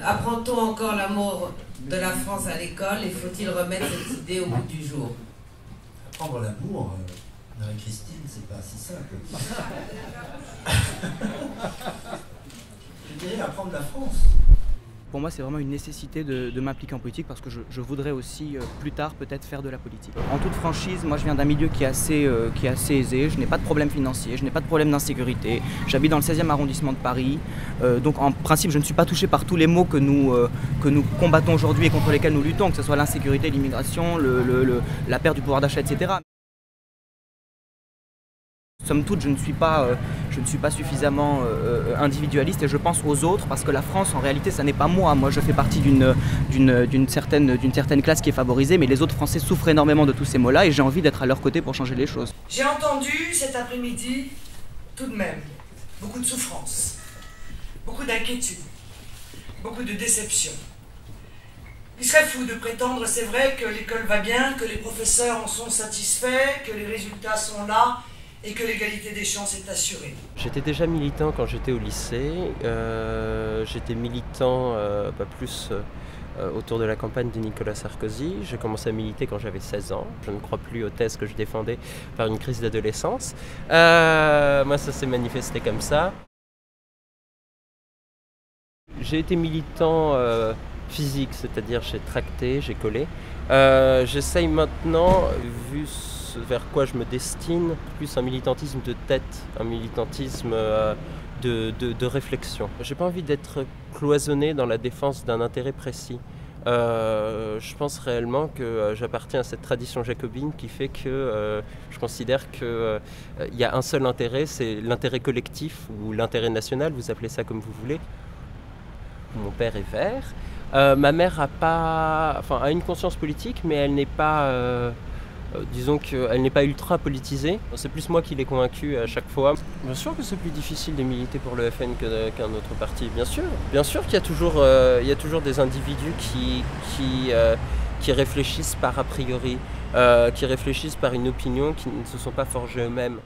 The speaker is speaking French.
Apprend-on encore l'amour de la France à l'école et faut-il remettre cette idée au bout du jour? Apprendre l'amour, Marie-Christine, c'est pas si simple. Je dirais apprendre la France. Pour moi, c'est vraiment une nécessité de m'impliquer en politique parce que je voudrais aussi plus tard peut-être faire de la politique. En toute franchise, moi je viens d'un milieu qui est assez aisé, je n'ai pas de problème financier, je n'ai pas de problème d'insécurité, j'habite dans le 16e arrondissement de Paris, donc en principe je ne suis pas touché par tous les maux que nous combattons aujourd'hui et contre lesquels nous luttons, que ce soit l'insécurité, l'immigration, la perte du pouvoir d'achat, etc. Somme toute, je ne suis pas suffisamment individualiste et je pense aux autres parce que la France, en réalité, ça n'est pas moi. Moi, je fais partie d'une certaine classe qui est favorisée, mais les autres Français souffrent énormément de tous ces maux-là et j'ai envie d'être à leur côté pour changer les choses. J'ai entendu cet après-midi, tout de même, beaucoup de souffrance, beaucoup d'inquiétude, beaucoup de déception. Il serait fou de prétendre, c'est vrai, que l'école va bien, que les professeurs en sont satisfaits, que les résultats sont là, et que l'égalité des chances est assurée. J'étais déjà militant quand j'étais au lycée. J'étais militant pas plus autour de la campagne de Nicolas Sarkozy. J'ai commencé à militer quand j'avais 16 ans. Je ne crois plus aux thèses que je défendais par une crise d'adolescence. Moi, ça s'est manifesté comme ça. J'ai été militant physique, c'est-à-dire j'ai tracté, j'ai collé. J'essaye maintenant, vu vers quoi je me destine, plus un militantisme de tête, un militantisme de réflexion. J'ai pas envie d'être cloisonné dans la défense d'un intérêt précis. Je pense réellement que j'appartiens à cette tradition jacobine qui fait que je considère qu'il y a un seul intérêt, c'est l'intérêt collectif ou l'intérêt national, vous appelez ça comme vous voulez. Mon père est vert. Ma mère a une conscience politique, mais elle n'est pas... disons qu'elle n'est pas ultra politisée. C'est plus moi qui l'ai convaincue à chaque fois. Bien sûr que c'est plus difficile de militer pour le FN qu'un autre parti, bien sûr. Bien sûr qu'il y a toujours des individus qui réfléchissent par a priori, qui réfléchissent par une opinion, qui ne se sont pas forgés eux-mêmes.